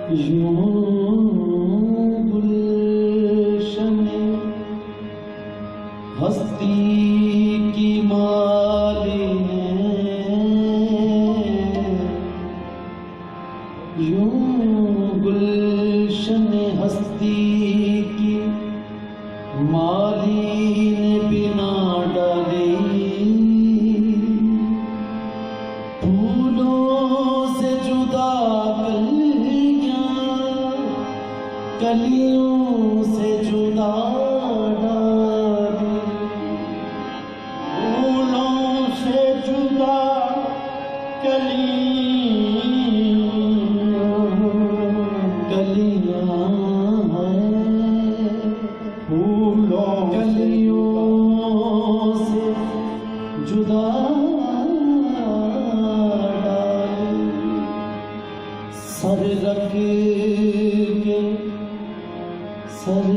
यूं गुलशन हस्ती की मालिनी यूं गुलशन हस्ती की मालिनी बिना डाली फूलों से जुदा कलियों से जुदा डाली फूलों से जुदा कलियां हैं कलियों से जुदा डाली सर रख के सर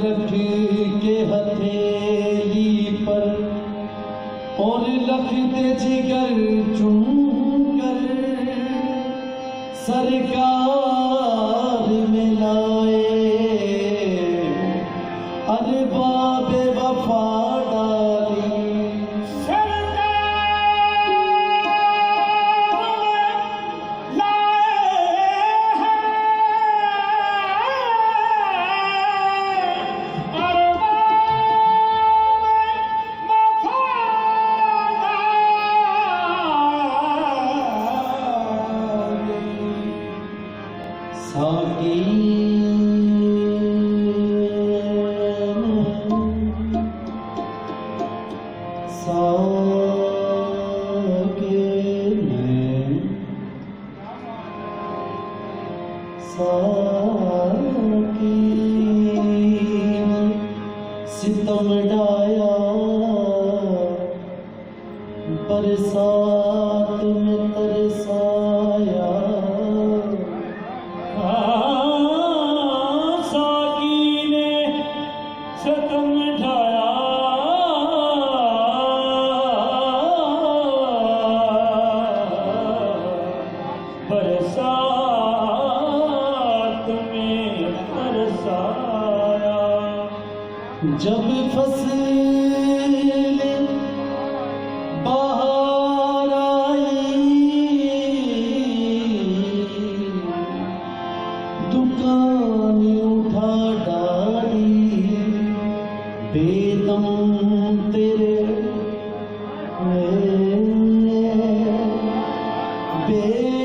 रख के हथेली पर और लखते जिगर चुनकर सरकार में लाए अरे बाबे वफा डाली साकी सितम डाया बरसात में तरसाया सितम ढाया बरसात में तरसाया जब फसलें बाहर आई दुकान उठा डाली बेदम तेरे बेदम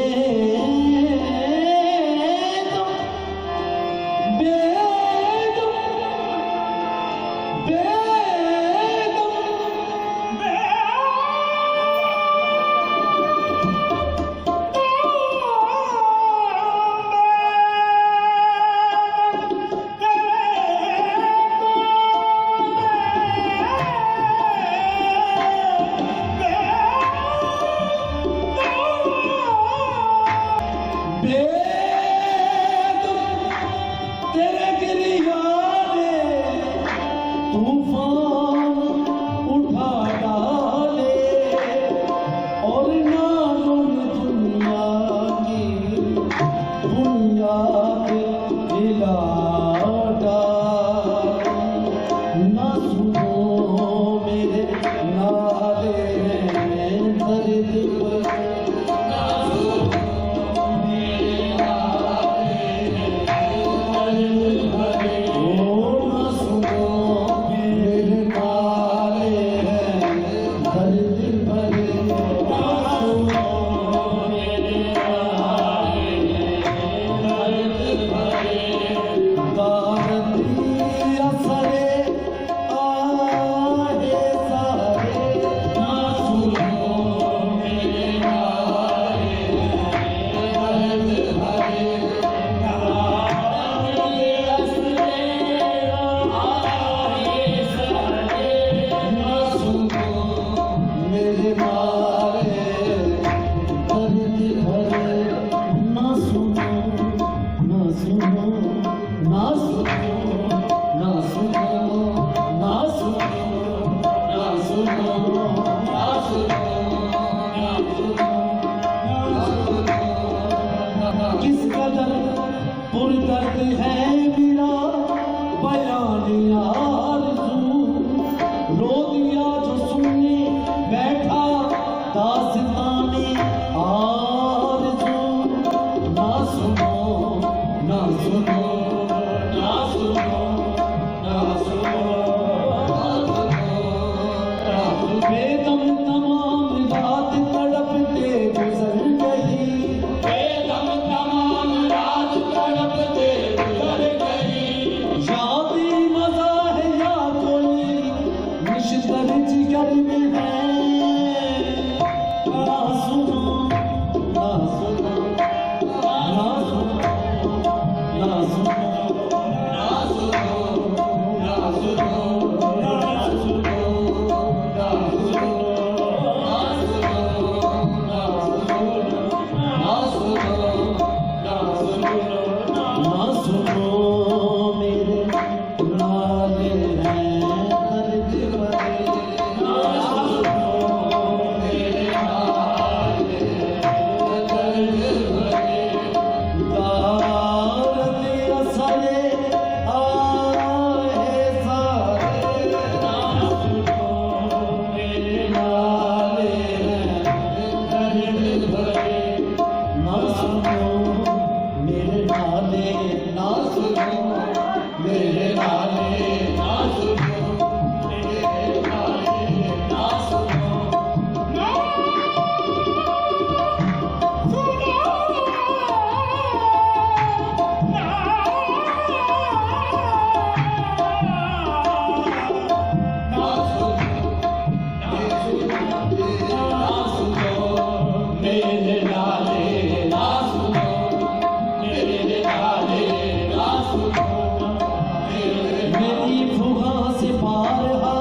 बारहा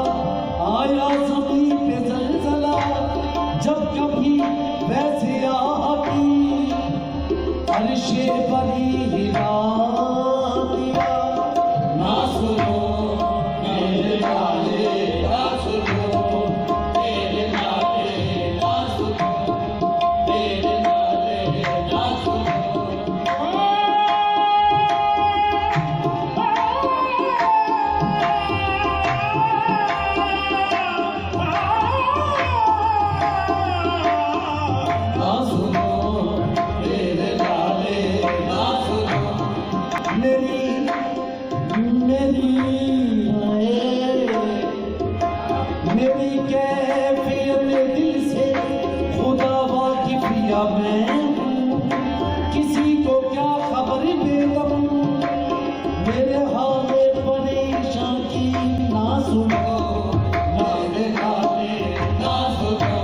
आया ज़मीं पे ज़लज़ला, जब कभी वैसे आकी अर्शे बरी हिला दिया। ना सुनो मेरे लाले, ना सुनो मेरे लाले, ना सुनो मेरे लाले, ना सुनो। ना सुनो मेरे लाले, ना सुनो मेरी मेरी कैफियत दिल से खुदा वाकिफ या मैं हूँ, किसी को क्या खबर बेदम मेरे हाले परेशान की। ना सुनो मेरे लाले, ना सुनो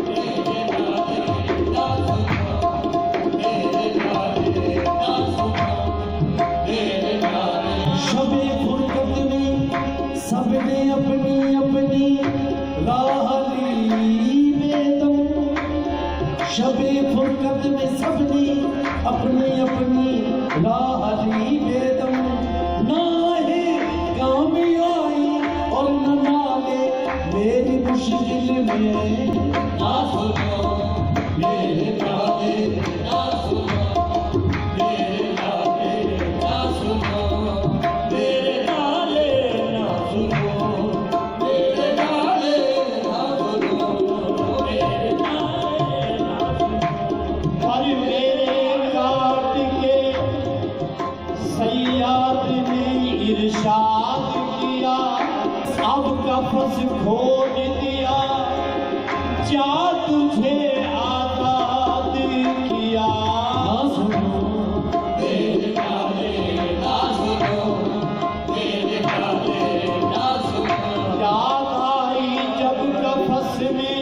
मेरे लाले, ना सुनो मेरे लाले, ना सुनो मेरे लाले। शबे फुरकत में सबने अपनी अपनी राह ली बेदम, शबे फुरकत में सबने अपनी अपनी राह ली बेदम। ना है काम आई और न नाले मेरी मुश्किल में। ना सुनो मेरे लाले, ना सुनो मेरे लाले, ना सुनो मेरे लाले, ना सुनो मेरे लाले, ना सुनो मेरे लाले, ना सुनो। पर मेरे काट के सैयाद ने इरशाद किया, अब कफस खोल दिया, जा तुझे आजाद किया। ना सुनो मेरे लाले, ना सुनो मेरे लाले, ना सुनो। याद आई जब कफस में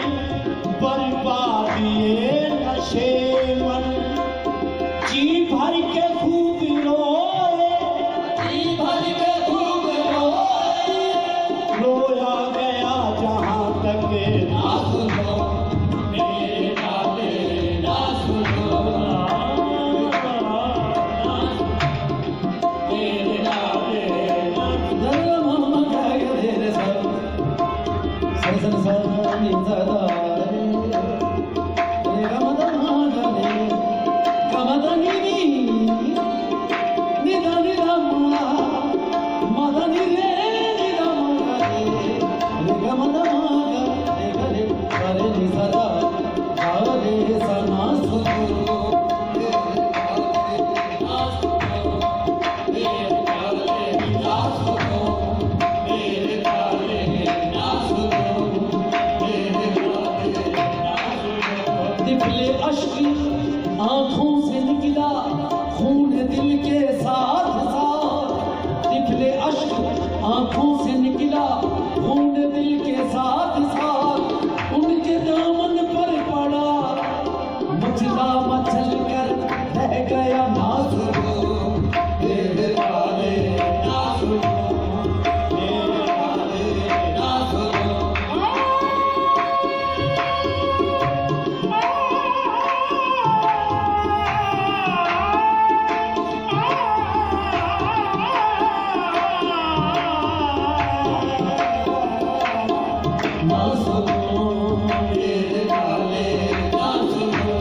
बर्बादिए नशेवन, जी भर के खूब रोए, जी भर के खूब रोए। रोया गया जहाँ तक। ना सुनो मेरे लाले, ना सुनो मेरे लाले, ना सुनो। मम्मा क्या तेरे सब सन सन निज़दा रे गमदा गले गमदा नी निदा निदा मा मदा नी रे निदा मा रे गमदा रे गले करे निज़दा गाले सना सुनो मेरे लाले, ना सुनो मेरे लाले, ना सुनो मेरे लाले, ना सुनो। तिफले अश्क आँखों से निकला, खून दिल के साथ साथ। तिफले अश्क आँखों से निकला, खून दिल के साथ साथ। उनके दामन पर पड़ा, मचला मचल कर रह गया। ना सुनो मेरे लाले, ना सुनो मेरे लाले, ना सुनो। ना सुनो मेरे लाले, ना सुनो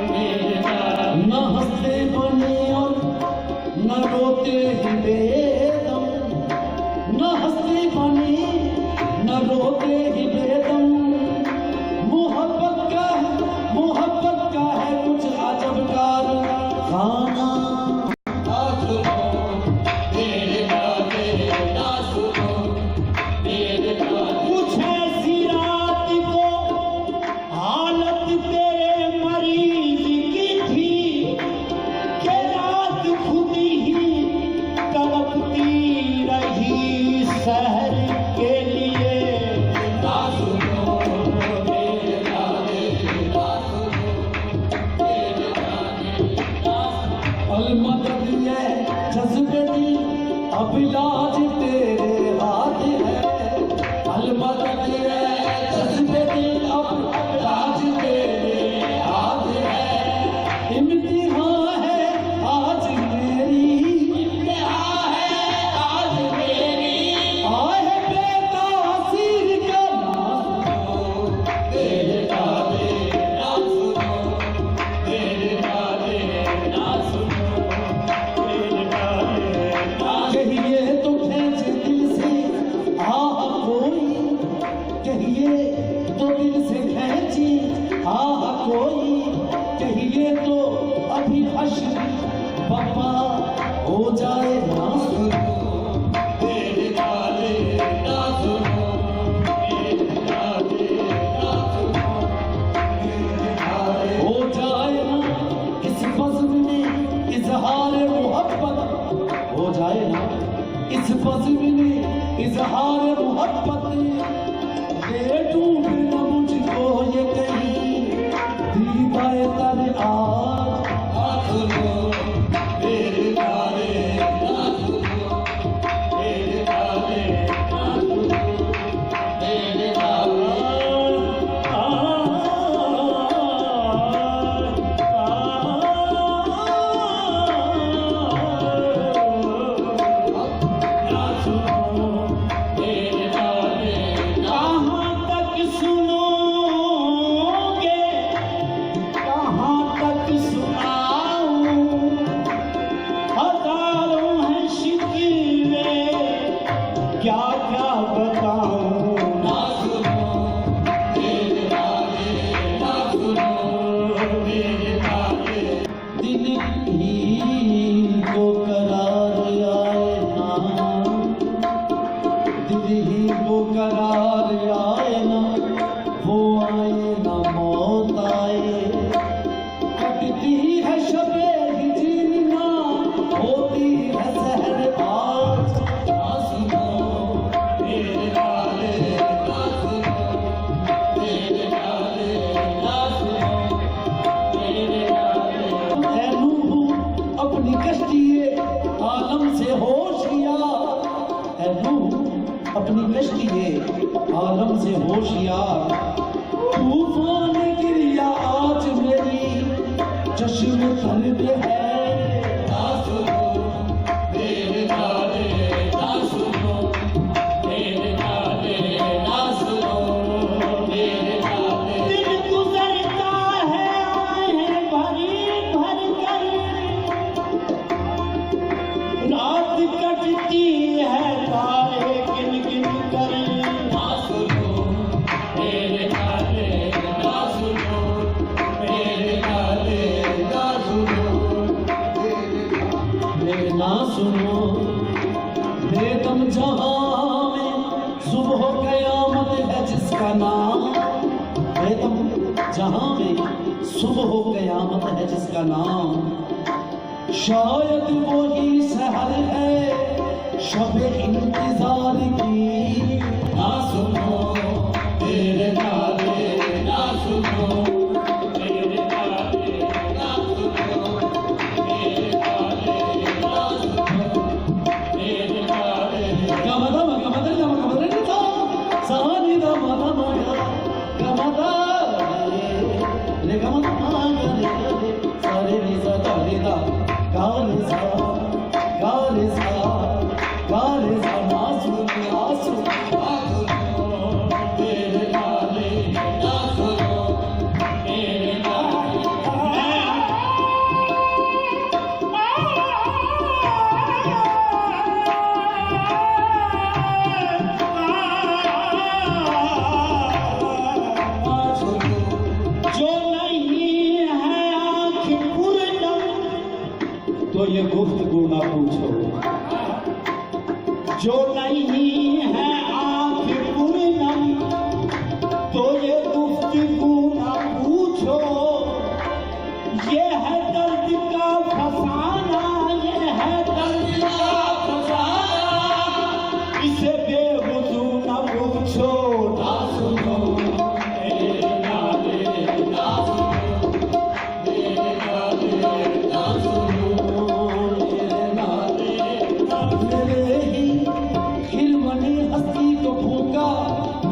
मेरे लाले। न हंसते बने और न रोते ही बेदम, न हंसते बने न रोते ही बेदम। मोहब्बत का है कुछ अजब कारखाना। ना सुनो मेरे लाले, ना सुनो मेरे लाले। कुछ ऐसी रात को हालत तेरे मरीज की थी, कि रात खुद ही तड़पती रही शहर के लिए। ना सुनो मेरे लाले, ना सुनो मेरे लाले, ना सुनो। अलमदद ये जज्बे दिल, अब इलाज तेरे हाथ है। फंस मिली इजहार मोहब्बत ये डूबे न मुझको ये कहीं दीदाए तर आज सुनो मेरे गाने ना सुनो मेरे गाने ना सुनो मेरे गाने अपनी कश्तिए आलम से होशियार तूफान गिरिया आज मेरी चश्म तलब है ना सुनो मेरे गाने ना सुनो मेरे गाने ना सुनो मेरे गाने दिन गुजरता है आहें भरी भर कर रात कटती है तारे गिन गिन कर ना सुनो मेरे गाने ना सुनो मेरे गाने ना सुनो मेरे ना सुनो बेदम जहां में सुबह कयामत है जिसका नाम बेदम जहां में सुबह कयामत है जिसका नाम शायद वो ही सहर है शब इंतजार की ना सुनो मेरे गाने ना सुनो मेरे गाने ना सुनो मेरे गाने ना सुनो मेरे गाने गमदा गमदा गमदा गमदा सानी दा मदा मदा गमदा ले गमदा रे सारे रे सा रे दा गाले सा गाले सा गाले सा ना सुनो ना सुनो मेरे गाले ना सुनो मेरे गाले जो नहीं है आँख पूरनम तो ये गुफ्तगू ना पूछो जो नहीं है आँख पूरनम तो ये गुफ्तगू ना पूछो ये है दर्द का फसाना ये है दर्द का फसाना इसे बेवजू ना पूछो ना सुनो मेरे गाने ना सुनो मेरे गाने ना सुनो मेरे गाने मेरे ही खिलमनी हस्ती को फूका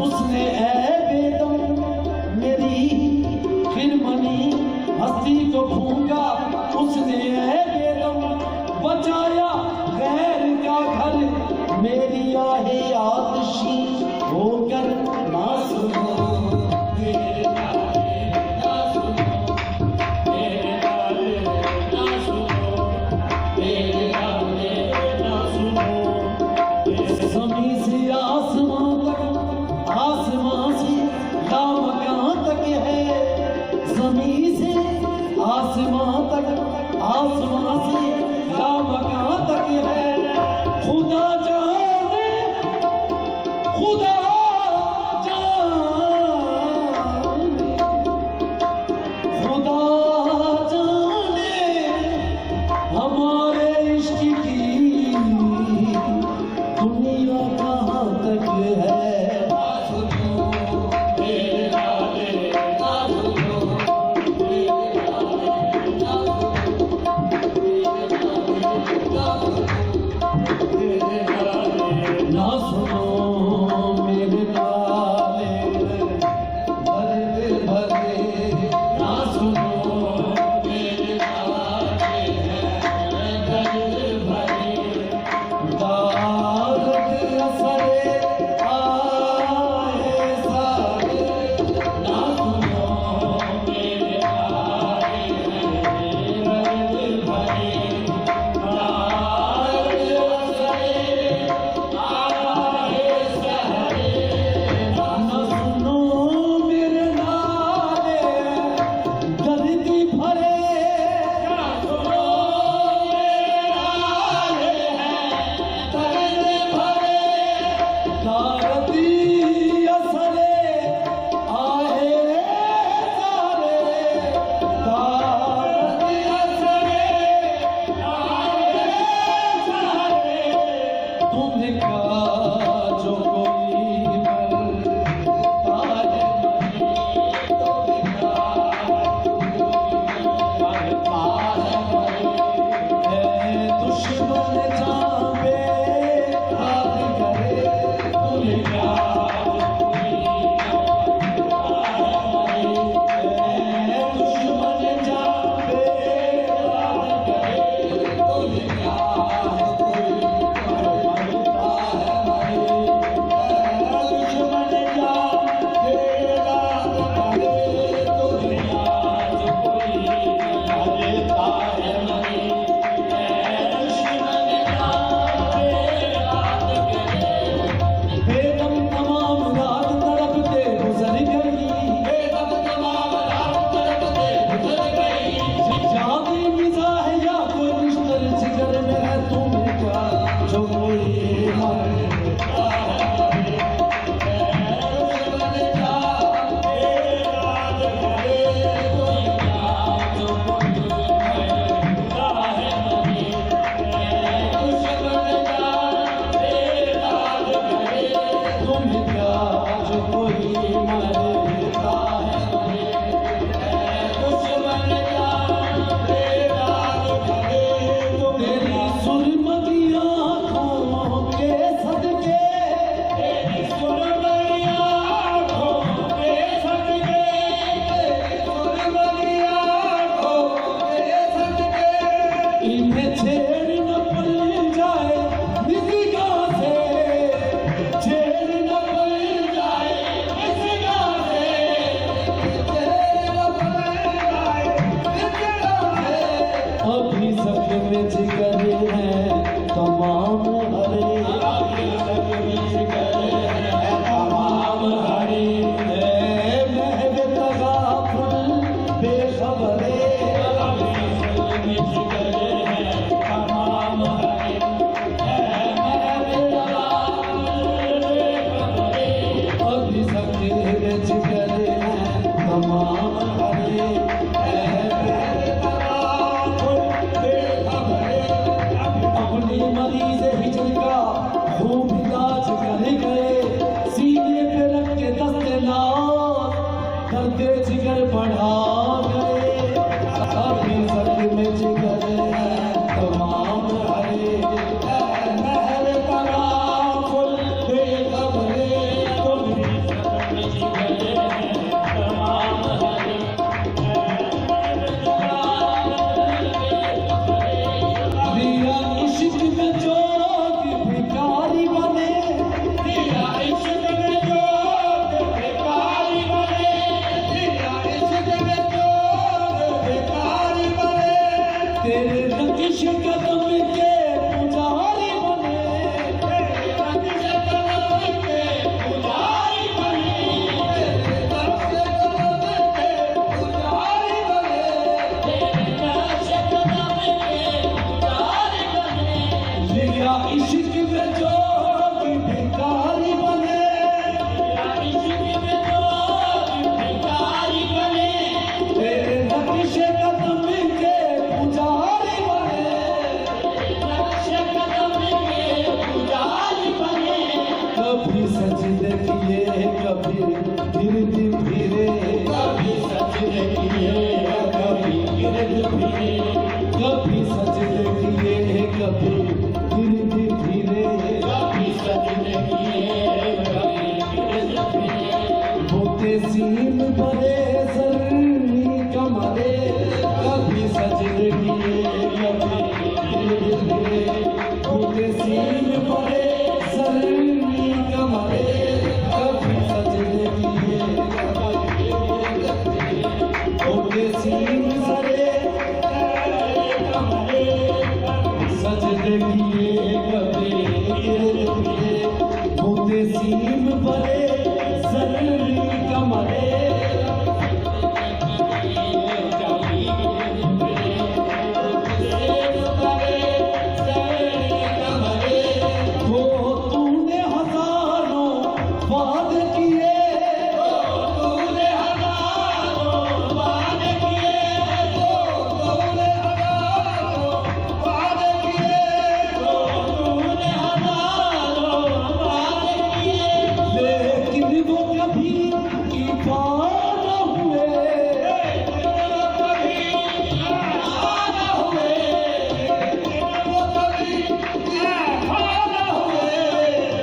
उसने ऐ बेदम मेरी खिलमनी हस्ती को फूका उसने ऐ बेदम बचाया गैर का घर मेरी आहे आतिशी होकर ना सुनो मेरे गाने ना सुनो मेरे गाने ना सुनो मेरे गाने ना सुनो ज़मीं से आसमां तक आसमां से लामकां तक है ज़मीं से आसमां तक आसमां से लामकां तक है खुदा जाने खुदा जाने खुदा जाने हमारे इश्क की दुनिया कहाँ तक है ना सुनो मेरे लाले ना सुनो मेरे लाले ना सुनो मेरे लाले भरे भरे ना सुनो मेरे लाले भरे भरे दागत असरे आए सारे ना सुनो मेरे लाले भरे भरे दागत असरे आए कभी गिरती फिरे, कभी सजदे किए कभी गिरद फिरे, कभी सजदे किए कभी गिरती फिरे, कभी सजदे किए कभी गिरद फिरे, होते सीन भरे सरनी कमरे, कभी सजदे किए कभी गिरती फिरे, होते सीन भरे सरनी कमरे, कभी सजदे किए कभी गिरती फिरे, होते सीन भरे सजदे किए कभी गिरते फिरे, होते सीम भरे सरनी कमरे, हो तूने हजारों वादे किए, तूने हजारों वादे किए, तूने हजारों वादे किए, तूने हजारों वादे किए, लेकिन वो कभी ईफा न हुए, कभी आना हुए, वो कभी ईफा न हुए,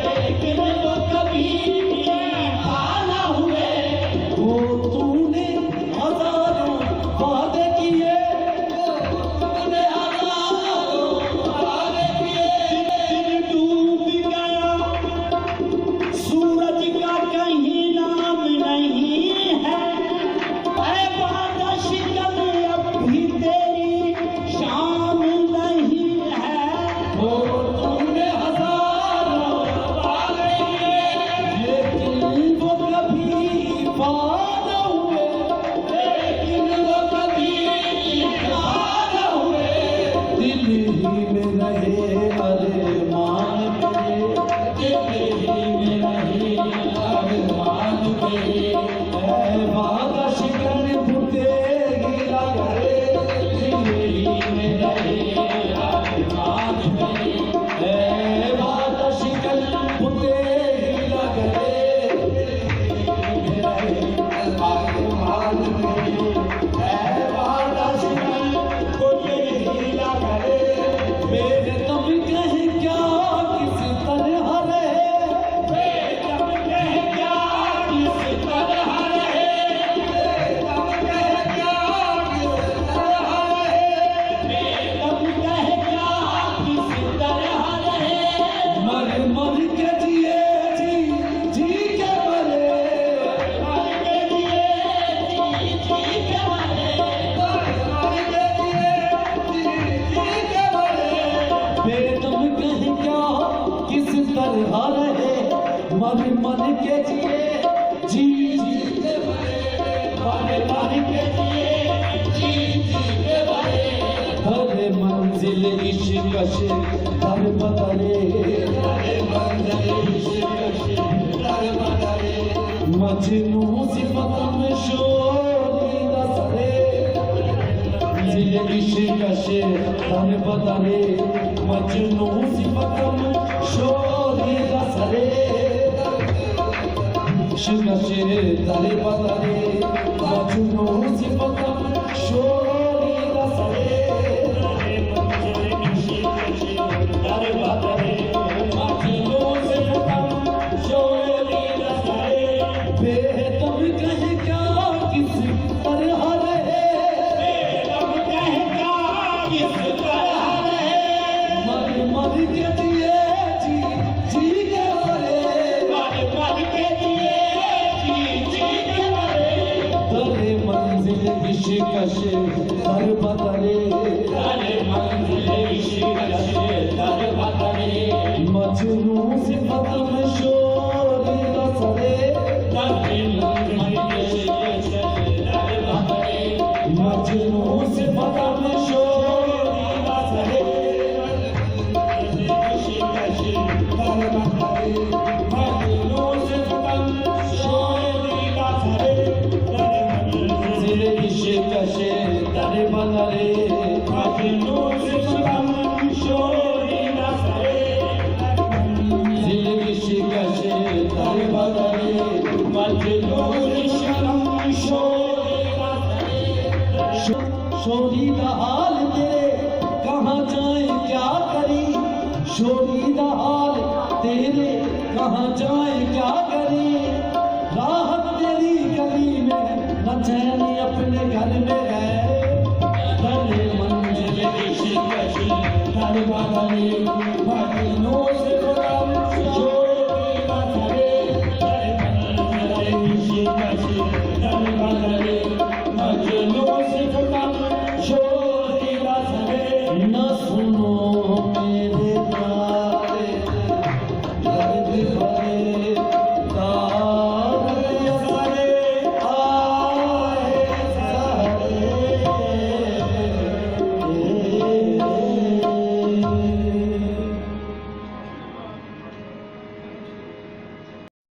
लेकिन वो कभी आना हुए, वो तूने हजारों वादे किए, तूने हजारों वादे किए, दिन डूब गया, सूरज का कहीं नाम नहीं है, ऐ बारिश कब अब भी तेरी शाम नहीं है, वो तूने हजारों वादे किए, लेकिन वो कभी ईफा न हुए, लेकिन वो कभी आना हुए, दिल ही में रहे अरमान मेरे, दिल ही में रही अरमान मेरे, ऐ वादा शिकन फुटे गिरा करे, दिल ही में रहे अरमान मेरे, ऐ वादा शिकन फुटे गिरा करे, मेरा अरमान मेरे, ऐ वादा शिकन फुटे गिरा करे, मेरे तुम कहे क्या किस तरह रहे, जब कह क्या किस तरह रहे, तब कहे क्या किस तरह रहे, तब कह क्या किस तरह रहे, मर मर के जिए जी के मरे, मर के लिए जी के मरे, मर के जिए जी के मरे, मेरे तुम कहे क्या किस तरह रहे, मर मर के जिए जी के मरे, मर मर के लिए जी के मरे, हरे मंजिल इश्क से दर बदले, अरे मंजिल इश्क दर बदले, मजनू सिफत में शोरी दसरे, मंजिल इश्क से दर बदले, मजनू सिफत में शोरी दसरे, इश्क से दर बदले, मजनू सिफत में शोरी दसरे, दर बदले, मजनू से कम शोरी दसरे, बेदम कहे क्या किस तरह रहे, तब कह क्या किस तरह रहे, मर मर के जिए जी के मरे, मर मर के लिए जी के मरे, दरे मंजिल इश्क से कहाँ जाए क्या करे